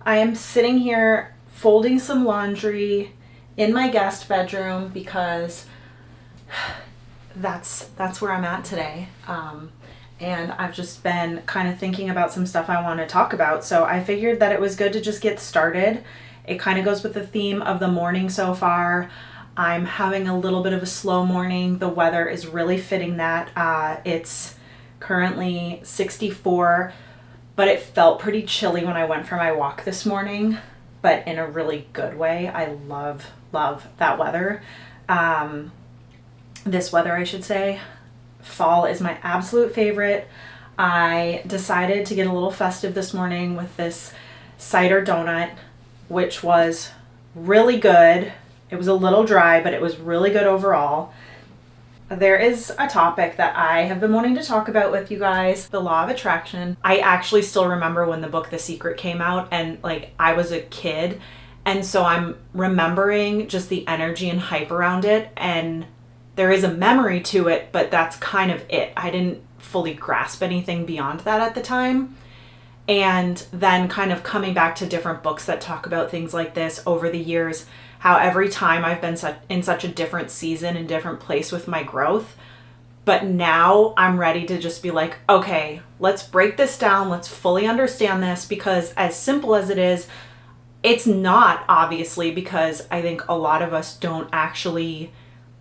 I am sitting here folding some laundry in my guest bedroom because that's where I'm at today. And I've just been kind of thinking about some stuff I want to talk about. So I figured that it was good to just get started. It kind of goes with the theme of the morning so far. I'm having a little bit of a slow morning. The weather is really fitting that. It's currently 64, but it felt pretty chilly when I went for my walk this morning, but in a really good way. I love that weather. This weather, I should say. Fall is my absolute favorite. I decided to get a little festive this morning with this cider donut, which was really good. It was a little dry, but it was really good overall. There is a topic that I have been wanting to talk about with you guys, the law of attraction. I actually still remember when the book The Secret came out, and I was a kid, and so I'm remembering just the energy and hype around it, and there is a memory to it, but that's kind of it. I didn't fully grasp anything beyond that at the time. And then kind of coming back to different books that talk about things like this over the years, how every time I've been in such a different season and different place with my growth. But now I'm ready to just be like, okay, let's break this down. Let's fully understand this, because as simple as it is, it's not, obviously, because I think a lot of us don't actually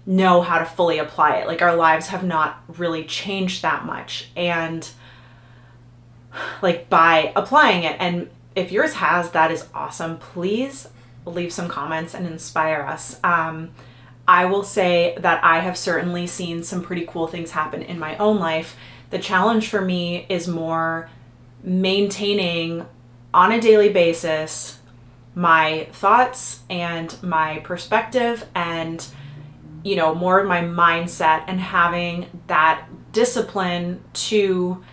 know how to fully apply it. Our lives have not really changed that much. And by applying it, and if yours has, that is awesome. Please leave some comments and inspire us. I will say that I have certainly seen some pretty cool things happen in my own life. The challenge for me is more maintaining on a daily basis my thoughts and my perspective, and more of my mindset, and having that discipline to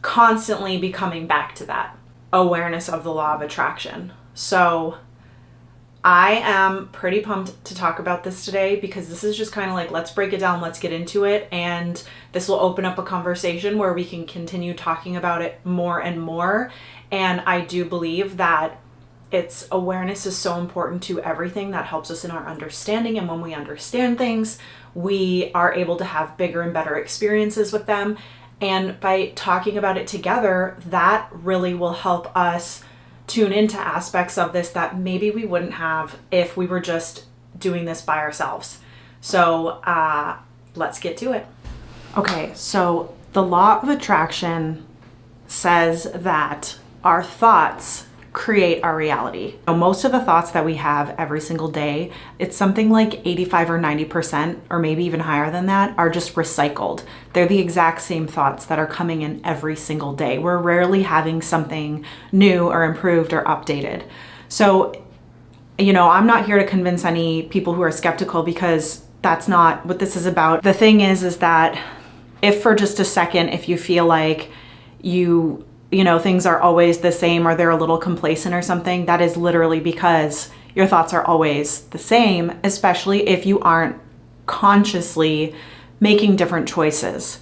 constantly be coming back to that awareness of the law of attraction. So I am pretty pumped to talk about this today, because this is just kind of let's break it down, let's get into it, and this will open up a conversation where we can continue talking about it more and more. And I do believe that awareness is so important to everything. That helps us in our understanding, and when we understand things, we are able to have bigger and better experiences with them. And by talking about it together, that really will help us tune into aspects of this that maybe we wouldn't have if we were just doing this by ourselves. So let's get to it. Okay, so the law of attraction says that our thoughts create our reality. Most of the thoughts that we have every single day, it's something like 85 or 90%, or maybe even higher than that, are just recycled. They're the exact same thoughts that are coming in every single day. We're rarely having something new or improved or updated. So, I'm not here to convince any people who are skeptical, because that's not what this is about. The thing is that if for just a second, if you feel like things are always the same, or they're a little complacent or something, that is literally because your thoughts are always the same, especially if you aren't consciously making different choices.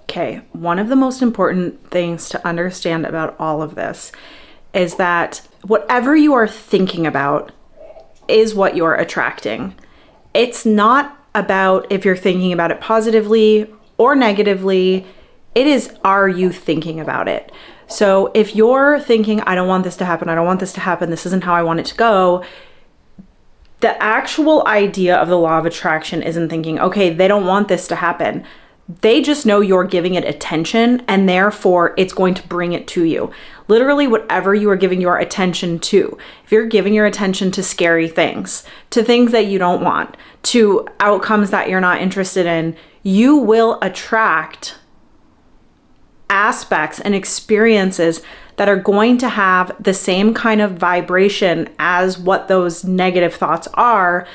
Okay, one of the most important things to understand about all of this is that whatever you are thinking about is what you're attracting. It's not about if you're thinking about it positively or negatively. It is, are you thinking about it? So if you're thinking, I don't want this to happen, I don't want this to happen, this isn't how I want it to go, the actual idea of the law of attraction isn't thinking, okay, they don't want this to happen. They just know you're giving it attention, and therefore it's going to bring it to you. Literally, whatever you are giving your attention to. If you're giving your attention to scary things, to things that you don't want, to outcomes that you're not interested in, you will attract aspects and experiences that are going to have the same kind of vibration as what those negative thoughts are,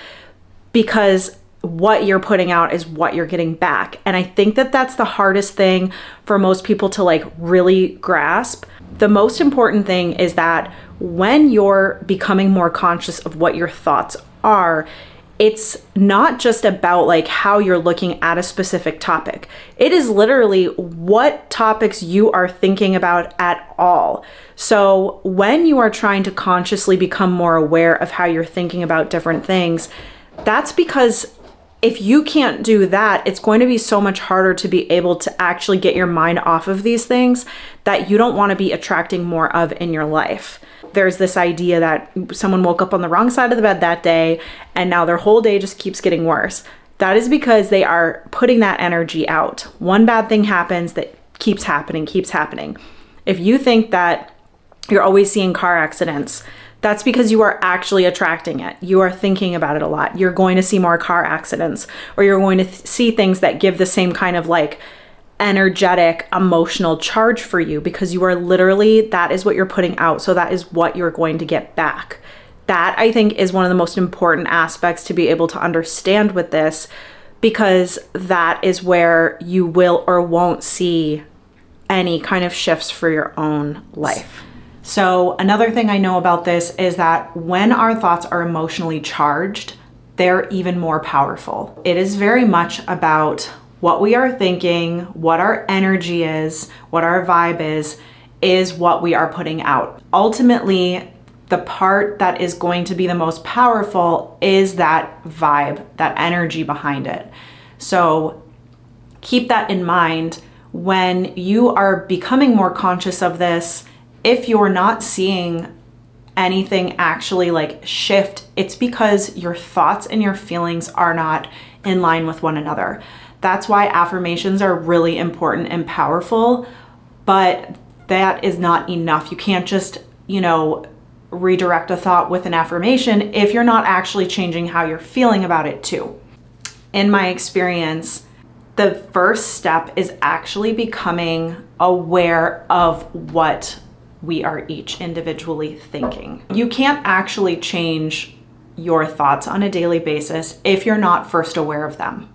because what you're putting out is what you're getting back. And I think that that's the hardest thing for most people to really grasp. The most important thing is that when you're becoming more conscious of what your thoughts are, it's not just about like how you're looking at a specific topic. It is literally what topics you are thinking about at all. So when you are trying to consciously become more aware of how you're thinking about different things, that's because if you can't do that, it's going to be so much harder to be able to actually get your mind off of these things that you don't want to be attracting more of in your life. There's this idea that someone woke up on the wrong side of the bed that day and now their whole day just keeps getting worse. That is because they are putting that energy out. One bad thing happens that keeps happening, keeps happening. If you think that you're always seeing car accidents, that's because you are actually attracting it. You are thinking about it a lot. You're going to see more car accidents, or you're going to see things that give the same kind of like energetic, emotional charge for you, because you are literally, that is what you're putting out. So that is what you're going to get back. That, I think, is one of the most important aspects to be able to understand with this, because that is where you will or won't see any kind of shifts for your own life. So another thing I know about this is that when our thoughts are emotionally charged, they're even more powerful. It is very much about what we are thinking, what our energy is, what our vibe is what we are putting out. Ultimately, the part that is going to be the most powerful is that vibe, that energy behind it. So keep that in mind when you are becoming more conscious of this. If you're not seeing anything actually like shift, it's because your thoughts and your feelings are not in line with one another. That's why affirmations are really important and powerful, but that is not enough. You can't just, redirect a thought with an affirmation if you're not actually changing how you're feeling about it too. In my experience, the first step is actually becoming aware of what we are each individually thinking. You can't actually change your thoughts on a daily basis if you're not first aware of them.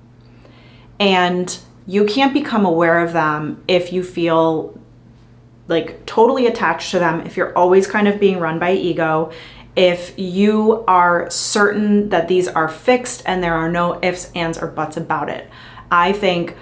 And you can't become aware of them if you feel like totally attached to them, if you're always kind of being run by ego, if you are certain that these are fixed and there are no ifs, ands, or buts about it. I think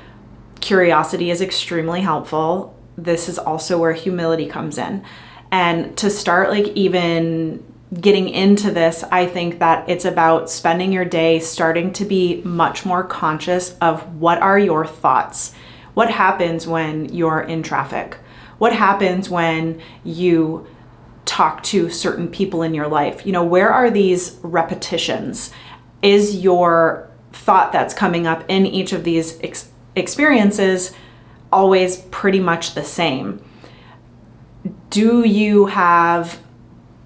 curiosity is extremely helpful. This is also where humility comes in. And to start like even getting into this, I think that it's about spending your day starting to be much more conscious of what are your thoughts. What happens when you're in traffic? What happens when you talk to certain people in your life? Where are these repetitions? Is your thought that's coming up in each of these experiences always pretty much the same? Do you have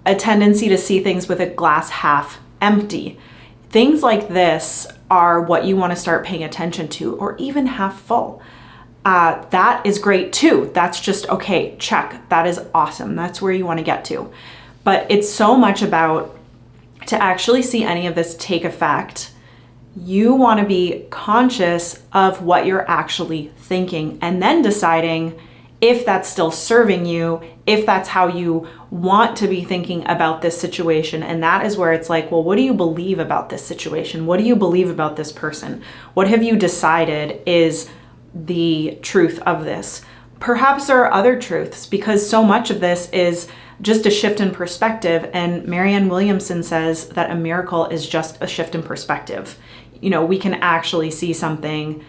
a tendency to see things with a glass half empty? Things like this are what you want to start paying attention to, or even half full. That is great too. That's just, okay, check. That is awesome. That's where you want to get to. But it's so much about, to actually see any of this take effect, you want to be conscious of what you're actually thinking and then deciding if that's still serving you, if that's how you want to be thinking about this situation. And that is where it's like, well, what do you believe about this situation? What do you believe about this person? What have you decided is the truth of this? Perhaps there are other truths, because so much of this is just a shift in perspective. And Marianne Williamson says that a miracle is just a shift in perspective. We can actually see something.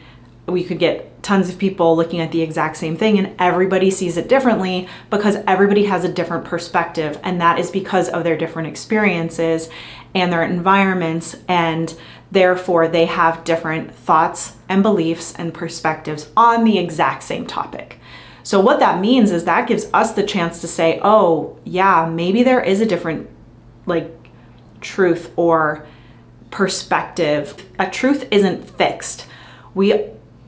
We could get tons of people looking at the exact same thing and everybody sees it differently because everybody has a different perspective. And that is because of their different experiences and their environments. And therefore they have different thoughts and beliefs and perspectives on the exact same topic. So what that means is that gives us the chance to say, oh yeah, maybe there is a different truth or perspective. A truth isn't fixed.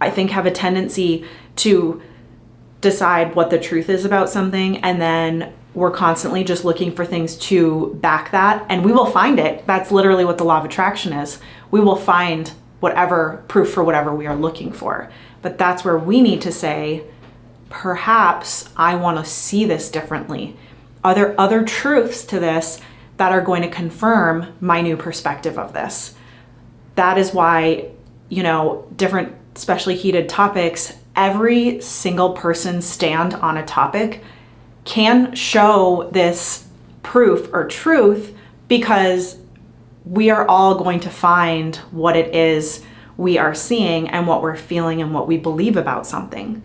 I think have a tendency to decide what the truth is about something, and then we're constantly just looking for things to back that, and we will find it. That's literally what the law of attraction is. We will find whatever proof for whatever we are looking for. But that's where we need to say, perhaps I want to see this differently. Are there other truths to this that are going to confirm my new perspective of this? that is why, different, especially heated topics, every single person's stand on a topic can show this proof or truth, because we are all going to find what it is we are seeing and what we're feeling and what we believe about something.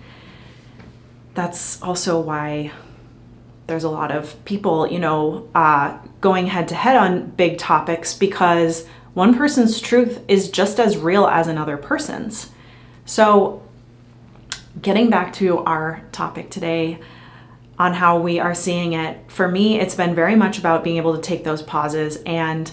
That's also why there's a lot of people, going head to head on big topics, because one person's truth is just as real as another person's. So getting back to our topic today on how we are seeing it, for me, it's been very much about being able to take those pauses and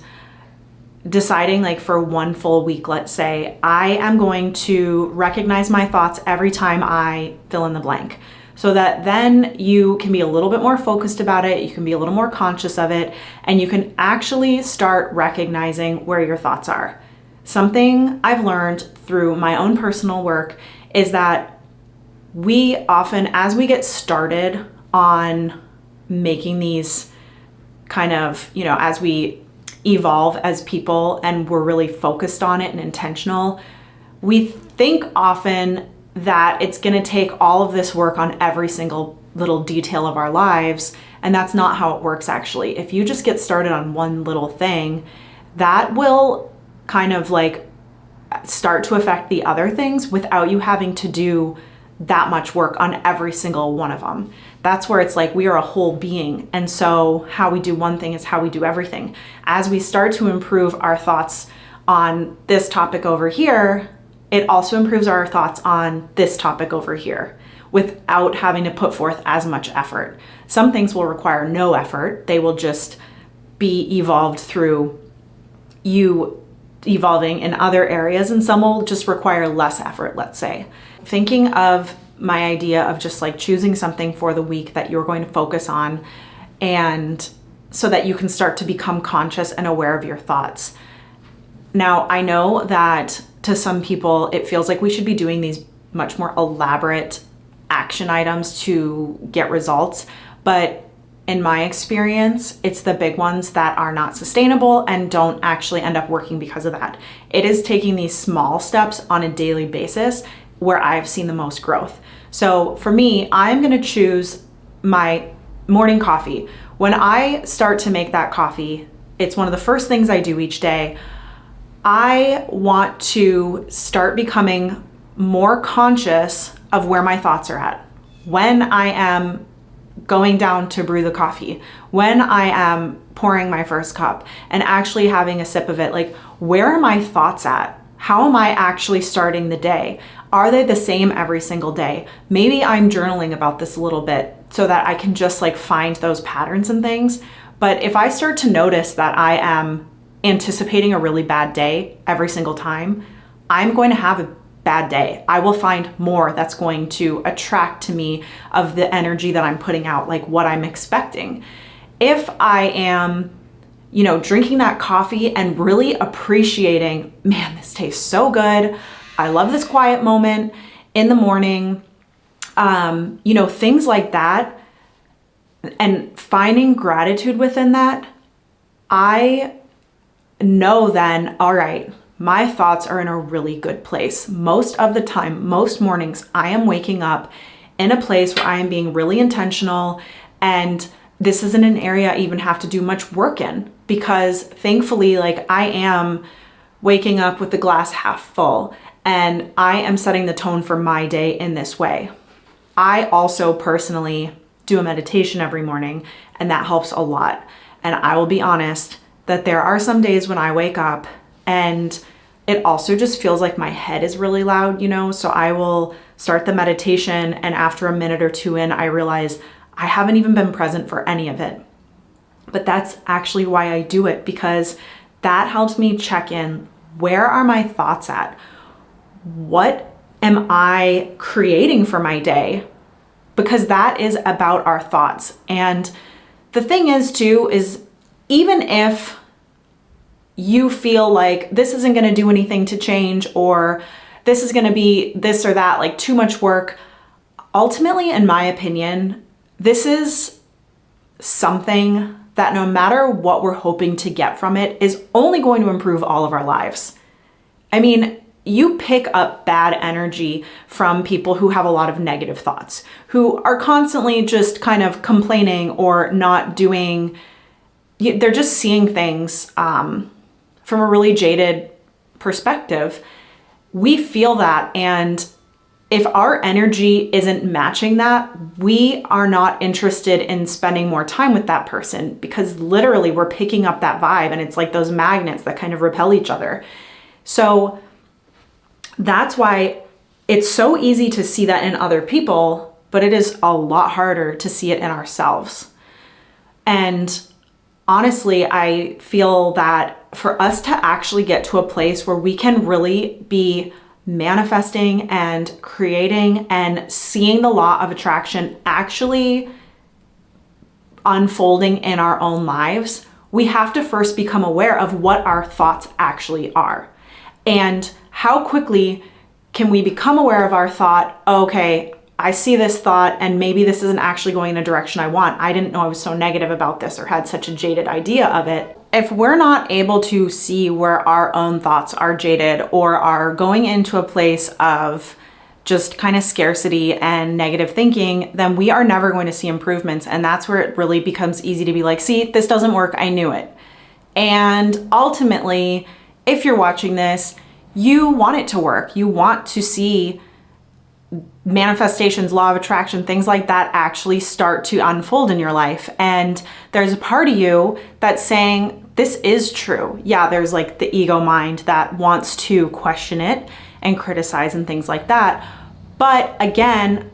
deciding, like, for one full week, let's say, I am going to recognize my thoughts every time I fill in the blank. So that then you can be a little bit more focused about it, you can be a little more conscious of it, and you can actually start recognizing where your thoughts are. Something I've learned through my own personal work is that we often, as we get started on making these kind of, as we evolve as people and we're really focused on it and intentional, we think often that it's going to take all of this work on every single little detail of our lives. And that's not how it works, actually. If you just get started on one little thing, that will kind of like start to affect the other things without you having to do that much work on every single one of them. That's where it's like we are a whole being. And so how we do one thing is how we do everything. As we start to improve our thoughts on this topic over here, it also improves our thoughts on this topic over here without having to put forth as much effort. Some things will require no effort. They will just be evolved through you evolving in other areas, and some will just require less effort, let's say. Thinking of my idea of just like choosing something for the week that you're going to focus on, and so that you can start to become conscious and aware of your thoughts. Now, I know that to some people, it feels like we should be doing these much more elaborate action items to get results. But in my experience, it's the big ones that are not sustainable and don't actually end up working because of that. It is taking these small steps on a daily basis where I've seen the most growth. So for me, I'm going to choose my morning coffee. When I start to make that coffee, it's one of the first things I do each day. I want to start becoming more conscious of where my thoughts are at. When I am going down to brew the coffee, when I am pouring my first cup and actually having a sip of it, like, where are my thoughts at? How am I actually starting the day? Are they the same every single day? Maybe I'm journaling about this a little bit so that I can just like find those patterns and things. But if I start to notice that I am anticipating a really bad day every single time, I'm going to have a bad day. I will find more that's going to attract to me of the energy that I'm putting out, like what I'm expecting. If I am, drinking that coffee and really appreciating, man, this tastes so good. I love this quiet moment in the morning, things like that, and finding gratitude within that, I know then, all right, my thoughts are in a really good place. Most of the time, most mornings, I am waking up in a place where I am being really intentional, and this isn't an area I even have to do much work in, because thankfully, like, I am waking up with the glass half full and I am setting the tone for my day in this way. I also personally do a meditation every morning, and that helps a lot. And I will be honest that there are some days when I wake up and it also just feels like my head is really loud, so I will start the meditation, and after a minute or two in, I realize I haven't even been present for any of it. But that's actually why I do it, because that helps me check in. Where are my thoughts at? What am I creating for my day? Because that is about our thoughts. And the thing is too, is even if you feel like this isn't going to do anything to change, or this is going to be this or that, like too much work, ultimately, in my opinion, this is something that no matter what we're hoping to get from it is only going to improve all of our lives. I mean, you pick up bad energy from people who have a lot of negative thoughts, who are constantly just kind of complaining or not doing, they're just seeing things from a really jaded perspective. We feel that, and if our energy isn't matching that, we are not interested in spending more time with that person, because literally we're picking up that vibe, and it's like those magnets that kind of repel each other. So that's why it's so easy to see that in other people, but it is a lot harder to see it in ourselves. And honestly, I feel that for us to actually get to a place where we can really be manifesting and creating and seeing the law of attraction actually unfolding in our own lives, we have to first become aware of what our thoughts actually are. And how quickly can we become aware of our thought, okay, I see this thought and maybe this isn't actually going in a direction I want. I didn't know I was so negative about this or had such a jaded idea of it. If we're not able to see where our own thoughts are jaded or are going into a place of just kind of scarcity and negative thinking, then we are never going to see improvements. And that's where it really becomes easy to be like, see, this doesn't work. I knew it. And ultimately, if you're watching this, you want it to work. You want to see manifestations, law of attraction, things like that actually start to unfold in your life. And there's a part of you that's saying, this is true. Yeah, there's like the ego mind that wants to question it and criticize and things like that. But again,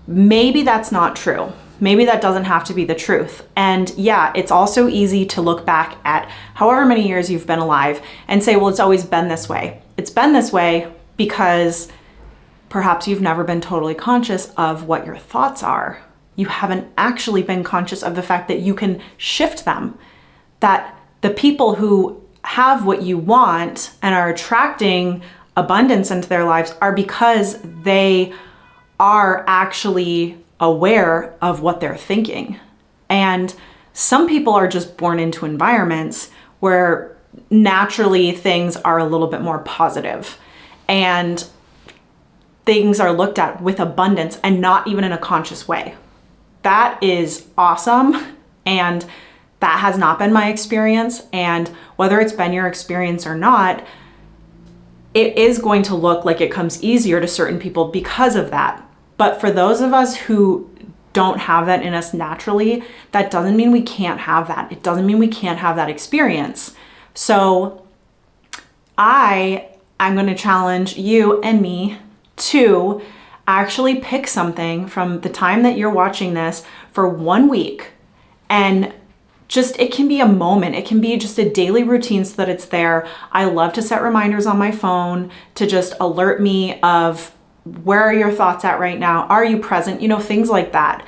maybe that's not true. Maybe that doesn't have to be the truth. And yeah, it's also easy to look back at however many years you've been alive and say, well, it's always been this way. It's been this way because perhaps you've never been totally conscious of what your thoughts are. You haven't actually been conscious of the fact that you can shift them, that the people who have what you want and are attracting abundance into their lives are because they are actually aware of what they're thinking. And some people are just born into environments where naturally things are a little bit more positive and things are looked at with abundance and not even in a conscious way. That is awesome. And that has not been my experience. And whether it's been your experience or not, it is going to look like it comes easier to certain people because of that. But for those of us who don't have that in us naturally, that doesn't mean we can't have that. It doesn't mean we can't have that experience. So I'm going to challenge you and me to actually pick something from the time that you're watching this for 1 week, and just, it can be a moment. It can be just a daily routine so that it's there. I love to set reminders on my phone to just alert me of where are your thoughts at right now? Are you present? Things like that.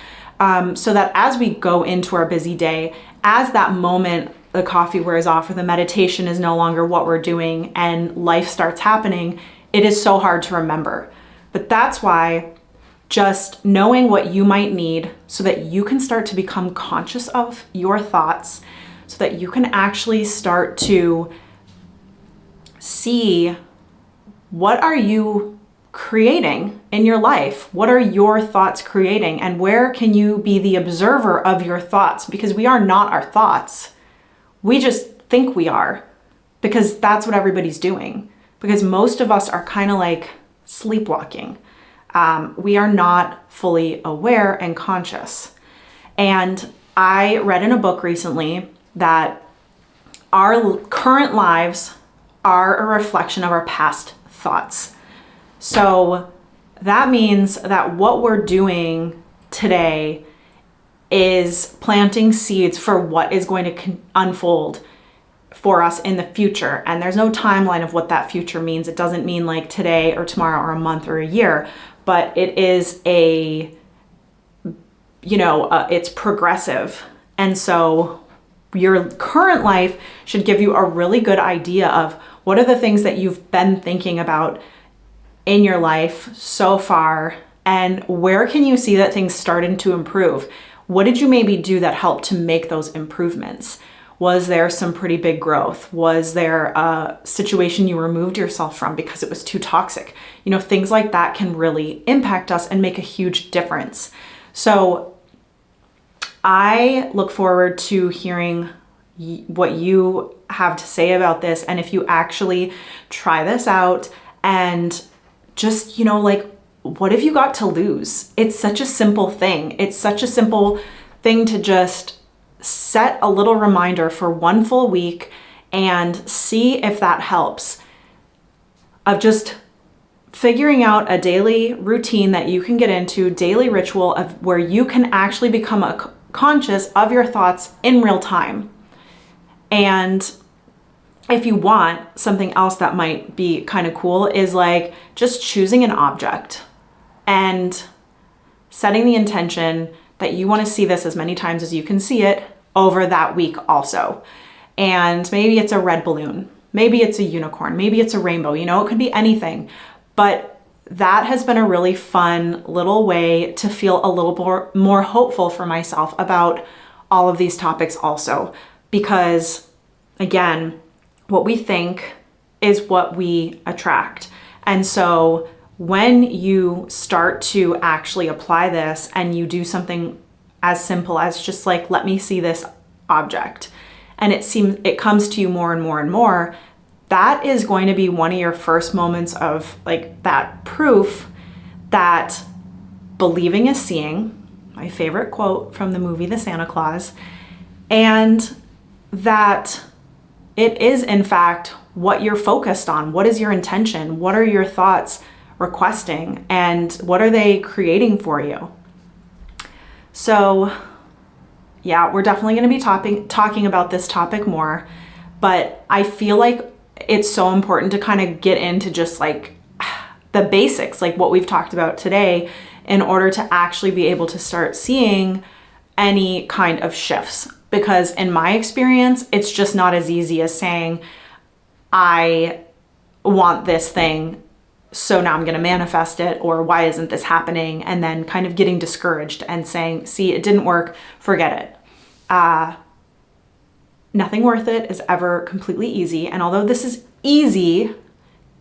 So that as we go into our busy day, as that moment, the coffee wears off or the meditation is no longer what we're doing and life starts happening, it is so hard to remember. But that's why just knowing what you might need so that you can start to become conscious of your thoughts, so that you can actually start to see what are you creating in your life? What are your thoughts creating? And where can you be the observer of your thoughts? Because we are not our thoughts. We just think we are, because that's what everybody's doing. Because most of us are kind of like sleepwalking. We are not fully aware and conscious. And I read in a book recently that our current lives are a reflection of our past thoughts. So that means that what we're doing today is planting seeds for what is going to unfold for us in the future. And there's no timeline of what that future means. It doesn't mean like today or tomorrow or a month or a year, but it is it's progressive. And so your current life should give you a really good idea of what are the things that you've been thinking about in your life so far, and where can you see that things started to improve? What did you maybe do that helped to make those improvements? Was there some pretty big growth? Was there a situation you removed yourself from because it was too toxic? You know, things like that can really impact us and make a huge difference. So I look forward to hearing what you have to say about this, and if you actually try this out and just, you know, like, what have you got to lose? It's such a simple thing. It's such a simple thing to just set a little reminder for one full week and see if that helps, of just figuring out a daily routine that you can get into, daily ritual of where you can actually become conscious of your thoughts in real time. And if you want, something else that might be kind of cool is like just choosing an object and setting the intention that you want to see this as many times as you can see it over that week also. And maybe it's a red balloon, maybe it's a unicorn, maybe it's a rainbow, you know, it could be anything. But that has been a really fun little way to feel a little more hopeful for myself about all of these topics also. Because again, what we think is what we attract. And so when you start to actually apply this and you do something as simple as just like, let me see this object, and it comes to you more and more and more, that is going to be one of your first moments of like that proof that believing is seeing, my favorite quote from the movie The Santa Claus, and that it is in fact what you're focused on. What is your intention? What are your thoughts requesting? And what are they creating for you? So yeah, we're definitely going to be talking about this topic more, but I feel like it's so important to kind of get into just like the basics, like what we've talked about today, in order to actually be able to start seeing any kind of shifts. Because in my experience, it's just not as easy as saying, I want this thing, so now I'm going to manifest it, or why isn't this happening? And then kind of getting discouraged and saying, see, it didn't work, forget it. Nothing worth it is ever completely easy. And although this is easy,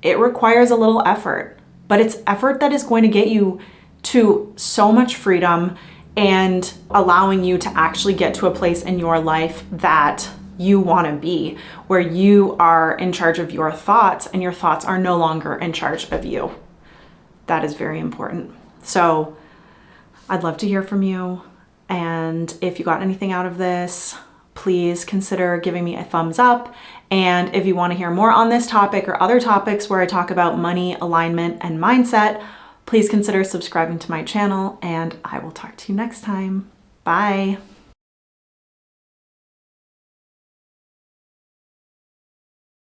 it requires a little effort, but it's effort that is going to get you to so much freedom and allowing you to actually get to a place in your life that you want to be, where you are in charge of your thoughts and your thoughts are no longer in charge of you. That is very important. So I'd love to hear from you. And if you got anything out of this, please consider giving me a thumbs up. And if you want to hear more on this topic or other topics where I talk about money, alignment, and mindset, please consider subscribing to my channel, and I will talk to you next time. Bye.